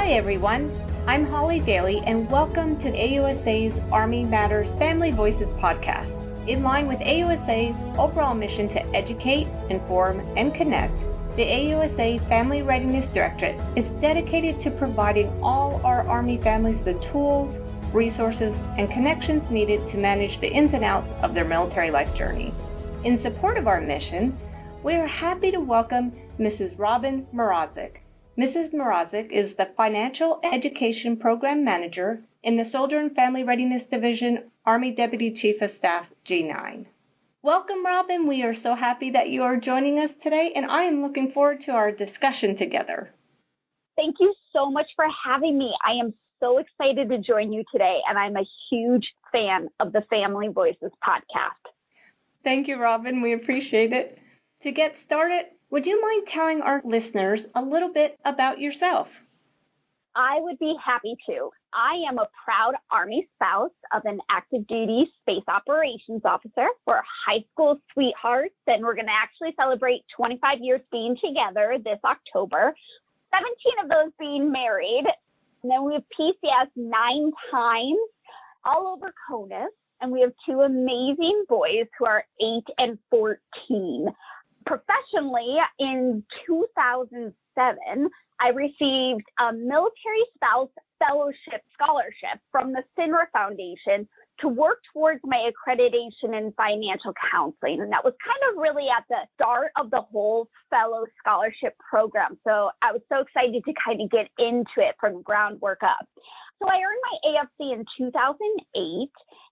Hi everyone, I'm Holly Dailey and welcome to AUSA's Army Matters Family Voices podcast. In line with AUSA's overall mission to educate, inform, and connect, the AUSA Family Readiness Directorate is dedicated to providing all our Army families the tools, resources, and connections needed to manage the ins and outs of their military life journey. In support of our mission, we are happy to welcome Mrs. Robyn Mroszczyk. Mrs. Mroszczyk is the Financial Education Program Manager in the Soldier and Family Readiness Division, Army Deputy Chief of Staff, G9. Welcome, Robyn. We are so happy that you are joining us today, and I am looking forward to our discussion together. Thank you so much for having me. I am so excited to join you today, and I'm a huge fan of the Family Voices podcast. Thank you, Robyn. We appreciate it. To get started, would you mind telling our listeners a little bit about yourself? I would be happy to. I am a proud Army spouse of an active duty space operations officer. We're high school sweethearts, and we're going to actually celebrate 25 years being together this October, 17 of those being married. And then we have PCS 9 times all over CONUS, and we have 2 amazing boys who are 8 and 14. Professionally, in 2007, I received a military spouse fellowship scholarship from the SINRA Foundation to work towards my accreditation in financial counseling. And that was kind of really at the start of the whole fellow scholarship program. So I was so excited to kind of get into it from groundwork up. So I earned my AFC in 2008.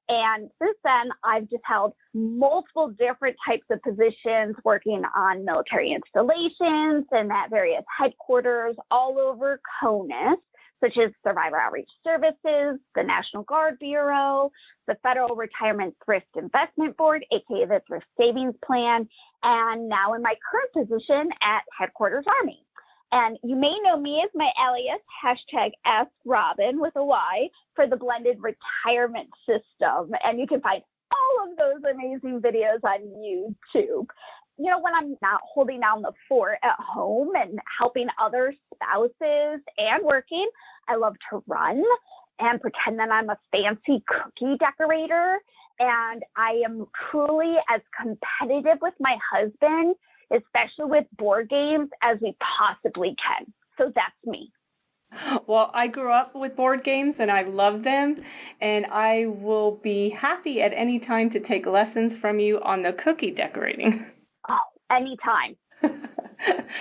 And since then, I've just held multiple different types of positions working on military installations and at various headquarters all over CONUS, such as Survivor Outreach Services, the National Guard Bureau, the Federal Retirement Thrift Investment Board, aka the Thrift Savings Plan, and now in my current position at Headquarters Army. And you may know me as my alias, #AskRobyn with a Y, for the blended retirement system. And you can find all of those amazing videos on YouTube. You know, when I'm not holding down the fort at home and helping other spouses and working, I love to run and pretend that I'm a fancy cookie decorator. And I am truly as competitive with my husband, especially with board games, as we possibly can. So that's me. Well, I grew up with board games and I love them, and I will be happy at any time to take lessons from you on the cookie decorating. Oh, anytime.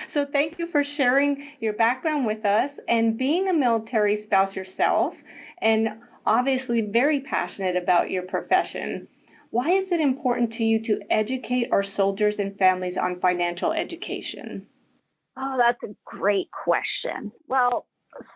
So thank you for sharing your background with us and being a military spouse yourself, and obviously very passionate about your profession. Why is it important to you to educate our soldiers and families on financial education? Oh, that's a great question. Well,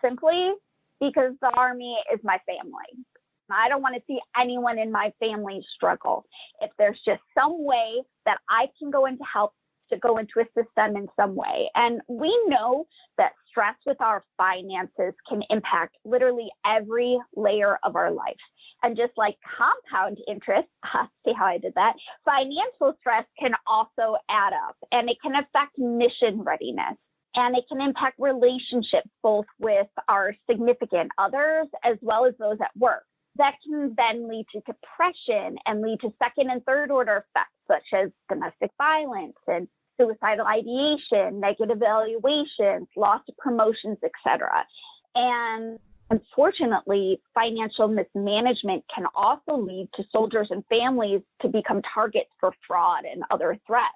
simply because the Army is my family. I don't want to see anyone in my family struggle. If there's just some way that I can go in to help, to go in to assist them in some way. And we know that stress with our finances can impact literally every layer of our life. And just like compound interest, see how I did that, financial stress can also add up, and it can affect mission readiness. And it can impact relationships, both with our significant others as well as those at work. That can then lead to depression and lead to second and third order effects, such as domestic violence and suicidal ideation, negative evaluations, loss of promotions, etc. And unfortunately, financial mismanagement can also lead to soldiers and families to become targets for fraud and other threats.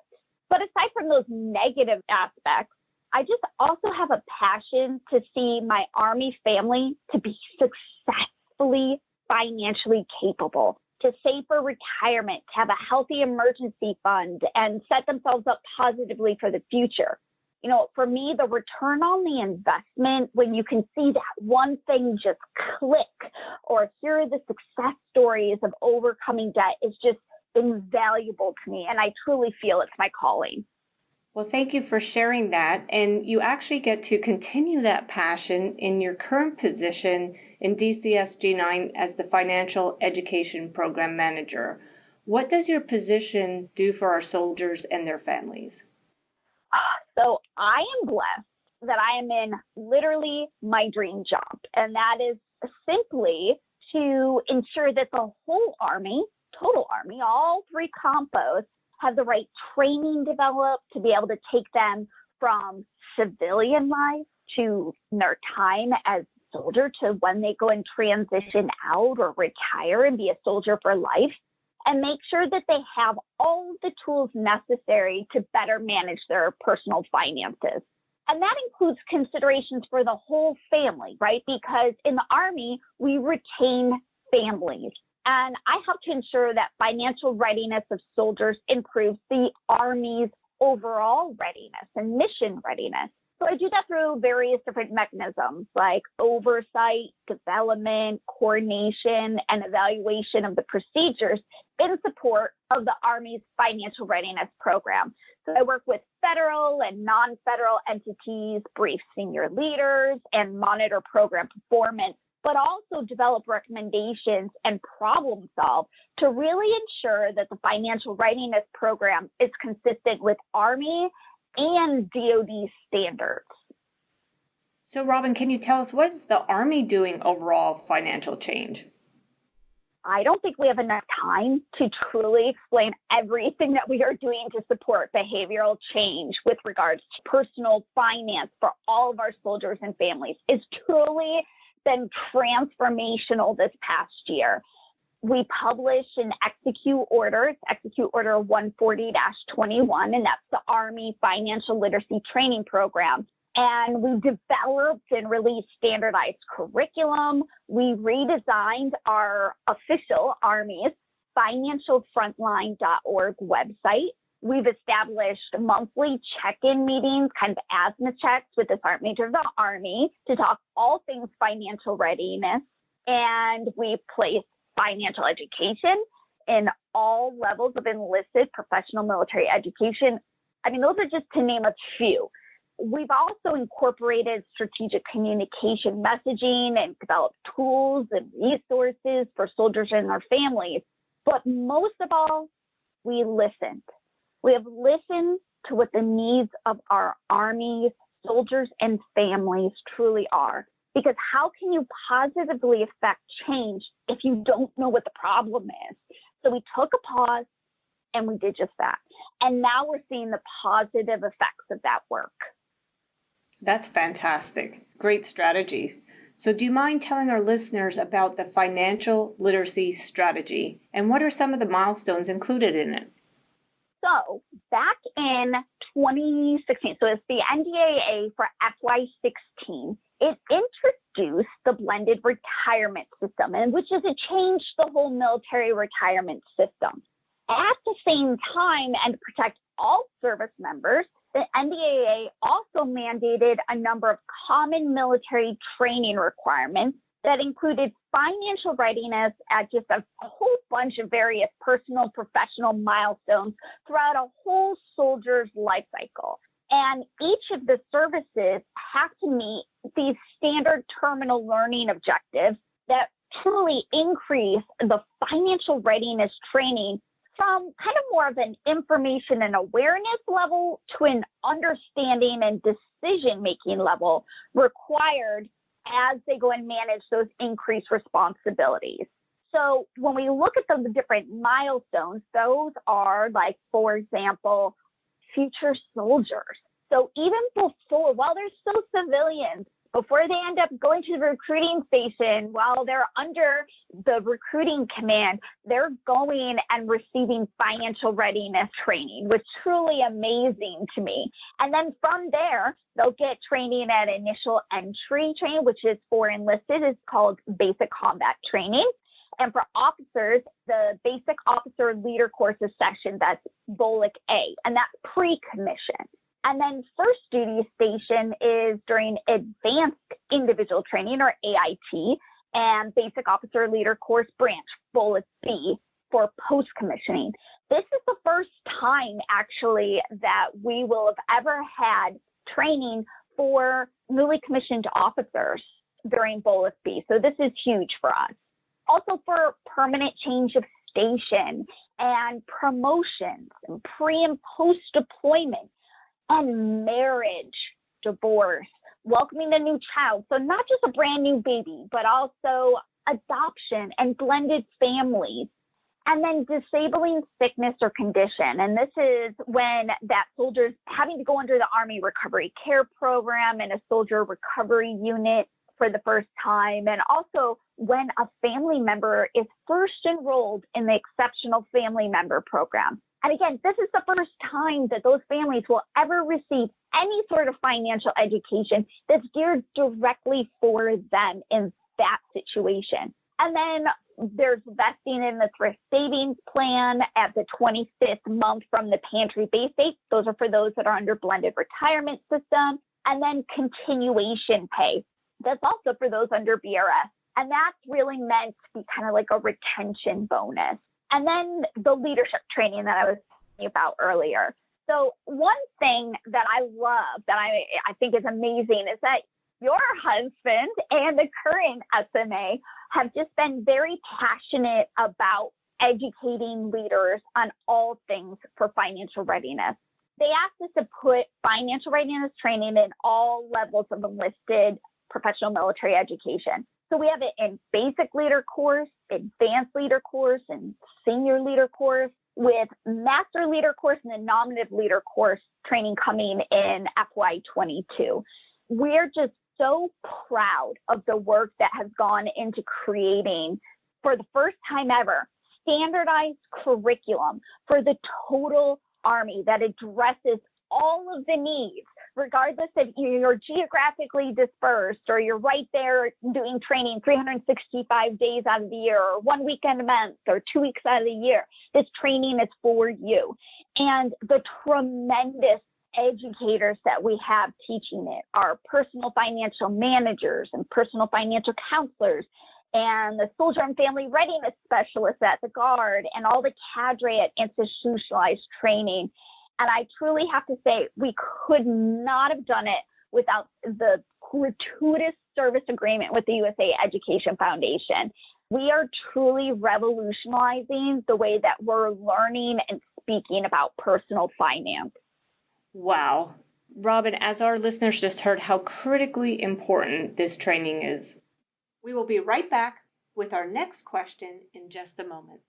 But aside from those negative aspects, I just also have a passion to see my Army family to be successfully financially capable, to save for retirement, to have a healthy emergency fund, and set themselves up positively for the future. You know, for me, the return on the investment, when you can see that one thing just click, or hear the success stories of overcoming debt, is just invaluable to me. And I truly feel it's my calling. Well, thank you for sharing that. And you actually get to continue that passion in your current position in DCS G9 as the Financial Education Program Manager. What does your position do for our soldiers and their families? So I am blessed that I am in literally my dream job. And that is simply to ensure that the whole Army, total Army, all three compos have the right training developed to be able to take them from civilian life to their time as soldier to when they go and transition out or retire and be a soldier for life, and make sure that they have all the tools necessary to better manage their personal finances. And that includes considerations for the whole family, right? Because in the Army, we retain families. And I help to ensure that financial readiness of soldiers improves the Army's overall readiness and mission readiness. So I do that through various different mechanisms like oversight, development, coordination, and evaluation of the procedures in support of the Army's financial readiness program. So I work with federal and non-federal entities, brief senior leaders, and monitor program performance, but also develop recommendations and problem solve to really ensure that the financial readiness program is consistent with Army and DoD standards. So, Robyn, can you tell us what is the Army doing overall financial change? I don't think we have enough time to truly explain everything that we are doing to support behavioral change with regards to personal finance for all of our soldiers and families. It's truly been transformational this past year. We publish and execute orders, Execute Order 140-21, and that's the Army Financial Literacy Training Program. And we developed and released standardized curriculum. We redesigned our official Army's financialfrontline.org website. We've established monthly check-in meetings, kind of asthma checks with the Sergeant Major of the Army to talk all things financial readiness. And we place financial education in all levels of enlisted professional military education. I mean, those are just to name a few. We've also incorporated strategic communication messaging and developed tools and resources for soldiers and their families. But most of all, we listened. We have listened to what the needs of our Army soldiers and families truly are. Because how can you positively affect change if you don't know what the problem is? So we took a pause and we did just that. And now we're seeing the positive effects of that work. That's fantastic. Great strategy. So do you mind telling our listeners about the financial literacy strategy and what are some of the milestones included in it? So back in 2016, so it's the NDAA for FY16, it introduced the blended retirement system, and which is a change to the whole military retirement system. At the same time, and to protect all service members, the NDAA also mandated a number of common military training requirements that included financial readiness at just a whole bunch of various personal, professional milestones throughout a whole soldier's life cycle. And each of the services have to meet these standard terminal learning objectives that truly increase the financial readiness training from kind of more of an information and awareness level to an understanding and decision-making level required as they go and manage those increased responsibilities. So when we look at the different milestones, those are like, for example, future soldiers. So even before, while they're still civilians, before they end up going to the recruiting station, while they're under the recruiting command, they're going and receiving financial readiness training, which is truly amazing to me. And then from there, they'll get training at initial entry training, which is for enlisted, is called basic combat training. And for officers, the basic officer leader courses section, that's BOLIC A, and that's pre-commission. And then first duty station is during advanced individual training, or AIT, and basic officer leader course branch, BOLIC B, for post-commissioning. This is the first time, actually, that we will have ever had training for newly commissioned officers during BOLIC B. So this is huge for us. Also for permanent change of station and promotions and pre and post deployment and marriage. divorce, welcoming a new child. So not just a brand new baby, but also adoption and blended families. And then disabling sickness or condition. And this is when that soldier's having to go under the Army Recovery Care Program and a soldier recovery unit for the first time. And also when a family member is first enrolled in the Exceptional Family Member Program. And again, this is the first time that those families will ever receive any sort of financial education that's geared directly for them in that situation. And then there's vesting in the thrift savings plan at the 25th month from the pantry base date. Those are for those that are under blended retirement system. And then continuation pay. That's also for those under BRS. And that's really meant to be kind of like a retention bonus. And then the leadership training that I was talking about earlier. So one thing that I love that I think is amazing is that your husband and the current SMA have just been very passionate about educating leaders on all things for financial readiness. They asked us to put financial readiness training in all levels of enlisted professional military education. So we have it in basic leader course, advanced leader course, and senior leader course, with master leader course and the nominative leader course training coming in FY22. We're just so proud of the work that has gone into creating, for the first time ever, standardized curriculum for the total Army that addresses all of the needs, regardless if you're geographically dispersed or you're right there doing training 365 days out of the year or 1 weekend a month or 2 weeks out of the year. This training is for you. And the tremendous educators that we have teaching it are personal financial managers and personal financial counselors and the soldier and family readiness specialists at the Guard and all the cadre at institutionalized training. And I truly have to say, we could not have done it without the gratuitous service agreement with the USA Education Foundation. We are truly revolutionizing the way that we're learning and speaking about personal finance. Wow. Robyn, as our listeners just heard how critically important this training is. We will be right back with our next question in just a moment.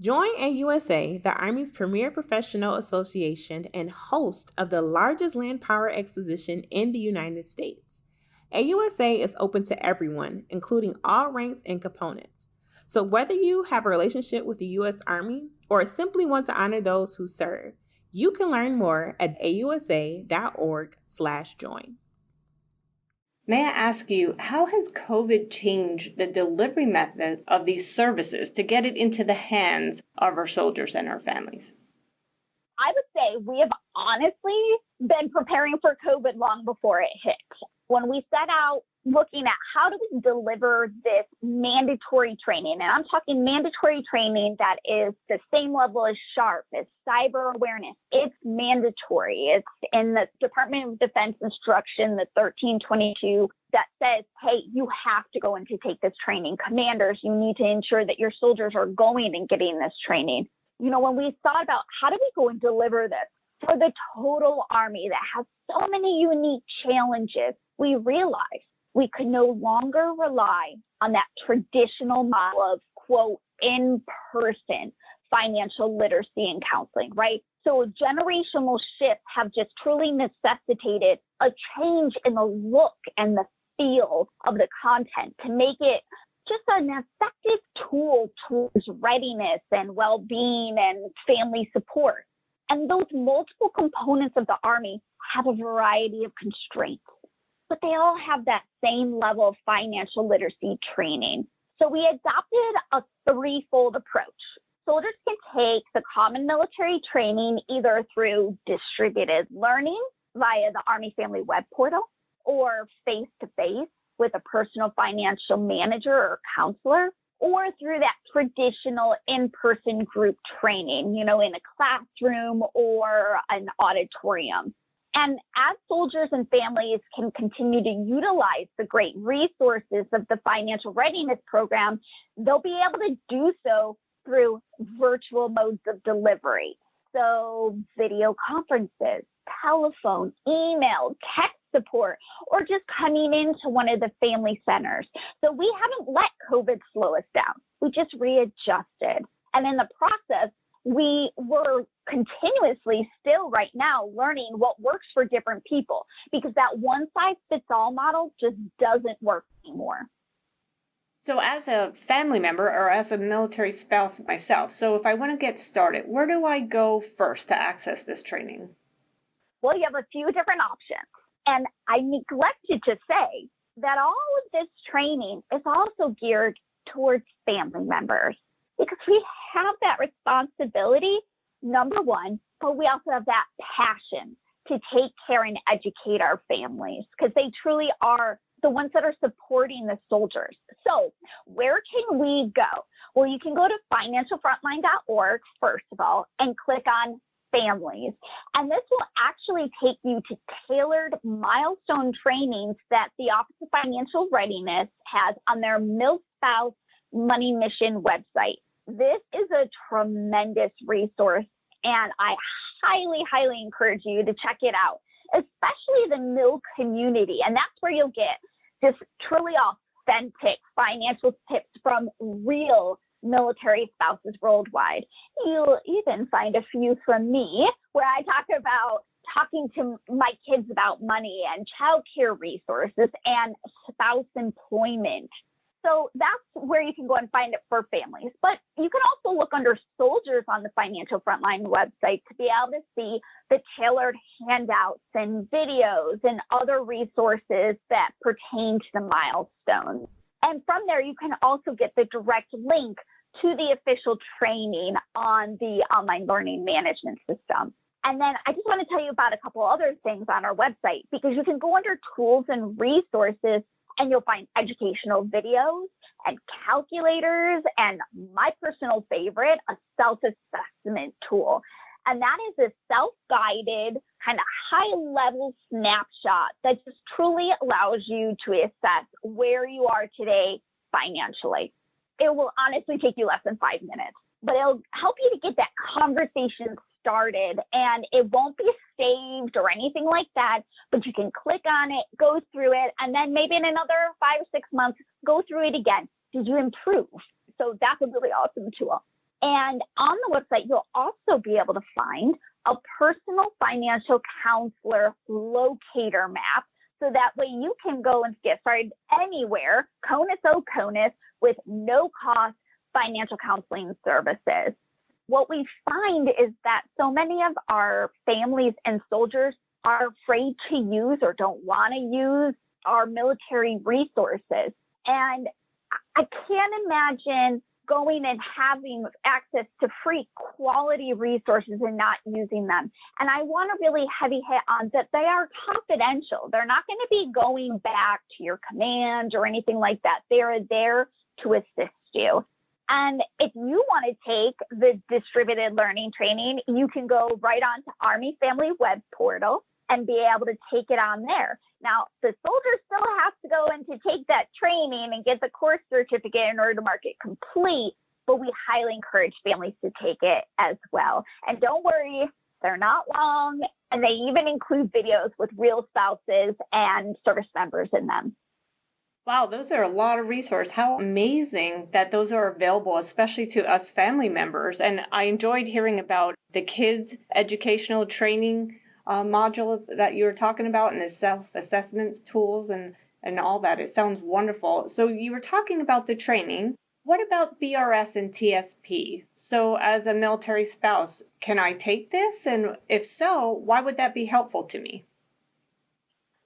Join AUSA, the Army's premier professional association and host of the largest land power exposition in the United States. AUSA is open to everyone, including all ranks and components. So whether you have a relationship with the U.S. Army or simply want to honor those who serve, you can learn more at ausa.org/join. May I ask you, how has COVID changed the delivery method of these services to get it into the hands of our soldiers and our families? I would say we have honestly been preparing for COVID long before it hit. When we set out looking at how do we deliver this mandatory training, and I'm talking mandatory training that is the same level as SHARP, as cyber awareness. It's mandatory. It's in the Department of Defense instruction, the 1322, that says, hey, you have to go in to take this training. Commanders, you need to ensure that your soldiers are going and getting this training. You know, when we thought about how do we go and deliver this for the total Army that has so many unique challenges, we realized we could no longer rely on that traditional model of, quote, in-person financial literacy and counseling, right? So generational shifts have just truly necessitated a change in the look and the feel of the content to make it just an effective tool towards readiness and well-being and family support. And those multiple components of the Army have a variety of constraints, but they all have that same level of financial literacy training. So we adopted a threefold approach. Soldiers can take the common military training either through distributed learning via the Army Family Web Portal or face-to-face with a personal financial manager or counselor, or through that traditional in-person group training, you know, in a classroom or an auditorium. And as soldiers and families can continue to utilize the great resources of the Financial Readiness Program, they'll be able to do so through virtual modes of delivery. So video conferences, telephone, email, text support, or just coming into one of the family centers. So we haven't let COVID slow us down. We just readjusted. And in the process, we were continuously still right now learning what works for different people, because that one size fits all model just doesn't work anymore. So as a family member or as a military spouse myself, so if I want to get started, where do I go first to access this training? Well, you have a few different options. And I neglected to say that all of this training is also geared towards family members, because we have that responsibility, number one, but we also have that passion to take care and educate our families, because they truly are the ones that are supporting the soldiers. So where can we go? Well, you can go to financialfrontline.org, first of all, and click on families. And this will actually take you to tailored milestone trainings that the Office of Financial Readiness has on their MilSpouse Money Mission website. This is a tremendous resource, and I highly, highly encourage you to check it out, especially the MIL community. And that's where you'll get just truly authentic financial tips from real military spouses worldwide. You'll even find a few from me where I talk about talking to my kids about money and childcare resources and spouse employment. So that's where you can go and find it for families. But you can also look under soldiers on the Financial Frontline website to be able to see the tailored handouts and videos and other resources that pertain to the milestones. And from there, you can also get the direct link to the official training on the online learning management system. And then I just want to tell you about a couple other things on our website, because you can go under tools and resources and you'll find educational videos and calculators and my personal favorite, a self-assessment tool. And that is a self-guided kind of high-level snapshot that just truly allows you to assess where you are today financially. It will honestly take you less than 5 minutes, but it'll help you to get that conversation started, and it won't be saved or anything like that, but you can click on it, go through it, and then maybe in another 5 or 6 months, go through it again. Did you improve? So that's a really awesome tool. And on the website, you'll also be able to find a personal financial counselor locator map. So that way you can go and get started anywhere, CONUS, CONUS, with no cost financial counseling services. What we find is that so many of our families and soldiers are afraid to use or don't want to use our military resources. And I can't imagine going and having access to free quality resources and not using them. And I want to really heavy hit on that they are confidential. They're not going to be going back to your command or anything like that. They're there to assist you. And if you want to take the distributed learning training, you can go right on to Army Family Web Portal and be able to take it on there. Now, the soldier still has to go in to take that training and get the course certificate in order to mark it complete, but we highly encourage families to take it as well. And don't worry, they're not long, and they even include videos with real spouses and service members in them. Wow, those are a lot of resources. How amazing that those are available, especially to us family members. And I enjoyed hearing about the kids' educational training module that you were talking about, and the self-assessments tools and all that. It sounds wonderful. So you were talking about the training. What about BRS and TSP? So as a military spouse, can I take this? And if so, why would that be helpful to me?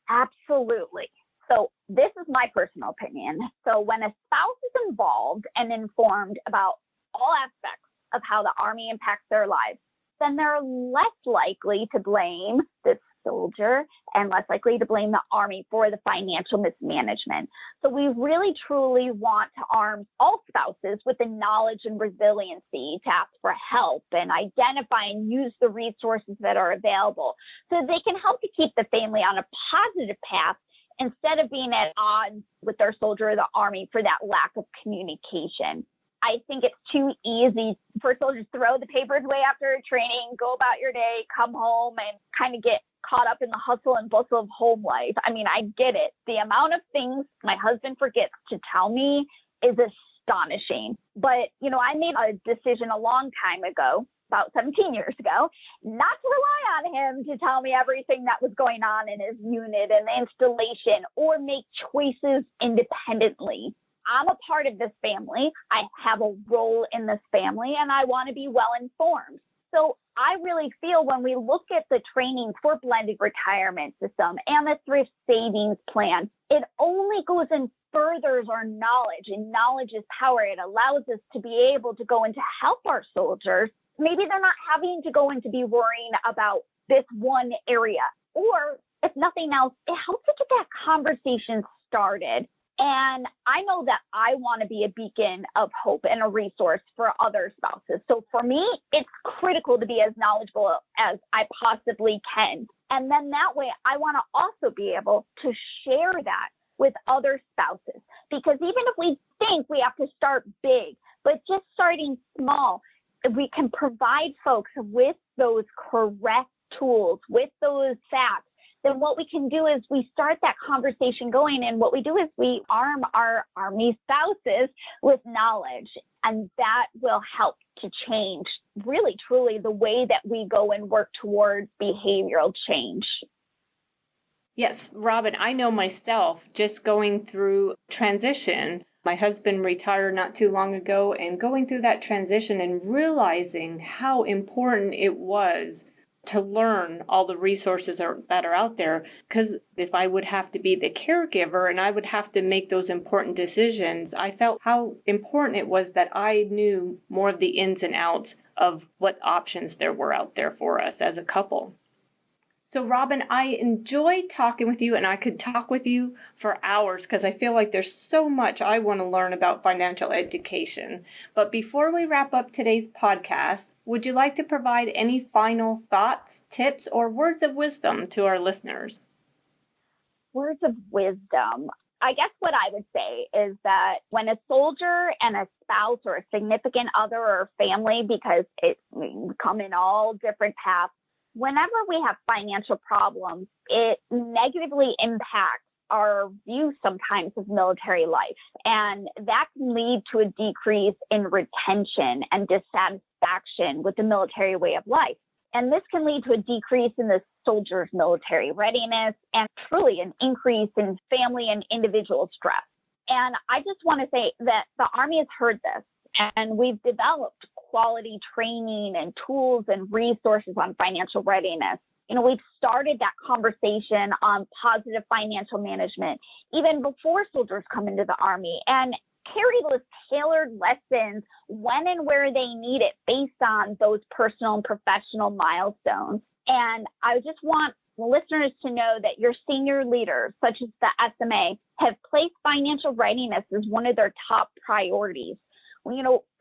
Absolutely. So this is my personal opinion. So when a spouse is involved and informed about all aspects of how the Army impacts their lives, then they're less likely to blame the soldier and less likely to blame the Army for the financial mismanagement. So we really truly want to arm all spouses with the knowledge and resiliency to ask for help and identify and use the resources that are available so they can help to keep the family on a positive path instead of being at odds with their soldier or the Army for that lack of communication. I think it's too easy for soldiers to throw the papers away after a training, go about your day, come home, and kind of get caught up in the hustle and bustle of home life. I mean, I get it. The amount of things my husband forgets to tell me is astonishing. But, I made a decision a long time ago, about 17 years ago, not to rely on him to tell me everything that was going on in his unit and the installation or make choices independently. I'm a part of this family. I have a role in this family, and I want to be well informed. So I really feel when we look at the training for blended retirement system and the thrift savings plan, it only goes and furthers our knowledge, and knowledge is power. It allows us to be able to go and to help our soldiers. Maybe they're not having to go and to be worrying about this one area, or if nothing else, it helps to get that conversation started. And I know that I want to be a beacon of hope and a resource for other spouses. So for me, it's critical to be as knowledgeable as I possibly can. And then that way, I want to also be able to share that with other spouses. Because even if we think we have to start big, but just starting small, if we can provide folks with those correct tools, with those facts, then what we can do is we start that conversation going. And what we do is we arm our Army spouses with knowledge. And that will help to change, really, truly, the way that we go and work towards behavioral change. Yes, Robyn, I know myself just going through transition. My husband retired not too long ago, and going through that transition and realizing how important it was to learn all the resources that are out there. Because if I would have to be the caregiver and I would have to make those important decisions, I felt how important it was that I knew more of the ins and outs of what options there were out there for us as a couple. So Robyn, I enjoyed talking with you, and I could talk with you for hours because I feel like there's so much I want to learn about financial education. But before we wrap up today's podcast, would you like to provide any final thoughts, tips, or words of wisdom to our listeners? Words of wisdom. I guess what I would say is that when a soldier and a spouse or a significant other or family, because it come in all different paths, whenever we have financial problems, it negatively impacts our view sometimes of military life. And that can lead to a decrease in retention and dissatisfaction with the military way of life. And this can lead to a decrease in the soldier's military readiness and truly an increase in family and individual stress. And I just want to say that the Army has heard this, and we've developed quality training and tools and resources on financial readiness. We've started that conversation on positive financial management even before soldiers come into the Army, and carry those tailored lessons when and where they need it based on those personal and professional milestones. And I just want listeners to know that your senior leaders, such as the SMA, have placed financial readiness as one of their top priorities.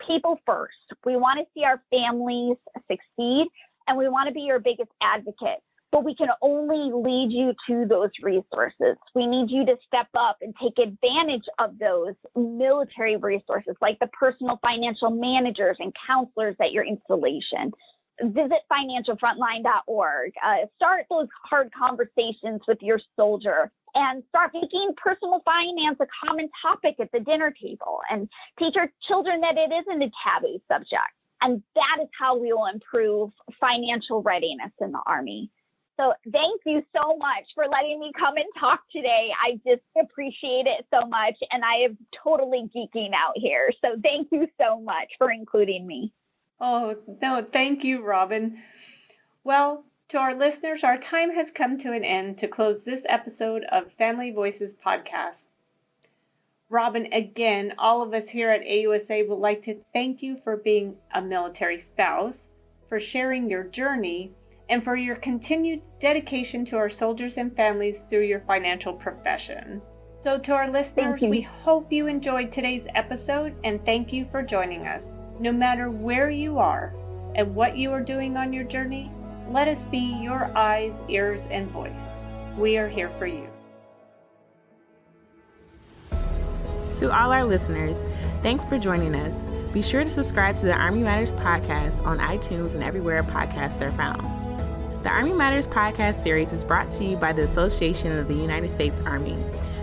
People first. We want to see our families succeed, and we want to be your biggest advocate. But we can only lead you to those resources. We need you to step up and take advantage of those military resources, like the personal financial managers and counselors at your installation. Visit financialfrontline.org. Start those hard conversations with your soldier, and start making personal finance a common topic at the dinner table, and teach our children that it isn't a taboo subject. And that is how we will improve financial readiness in the Army. So thank you so much for letting me come and talk today. I just appreciate it so much, and I am totally geeking out here. So thank you so much for including me. Oh, no, thank you, Robyn. Well, to our listeners, our time has come to an end to close this episode of Family Voices podcast. Robyn, again, all of us here at AUSA would like to thank you for being a military spouse, for sharing your journey, and for your continued dedication to our soldiers and families through your financial profession. So to our listeners, we hope you enjoyed today's episode, and thank you for joining us. No matter where you are and what you are doing on your journey, let us be your eyes, ears, and voice. We are here for you. To all our listeners, thanks for joining us. Be sure to subscribe to the Army Matters podcast on iTunes and everywhere podcasts are found. The Army Matters podcast series is brought to you by the Association of the United States Army,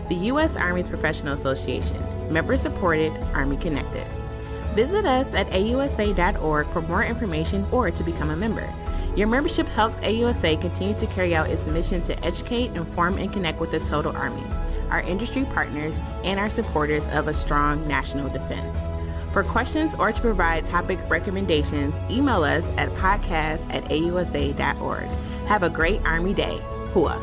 the USARMY's Professional Association, member-supported, Army-connected. Visit us at ausa.org for more information or to become a member. Your membership helps AUSA continue to carry out its mission to educate, inform, and connect with the total Army, our industry partners, and our supporters of a strong national defense. For questions or to provide topic recommendations, email us at podcast@ausa.org. Have a great Army Day. Hua.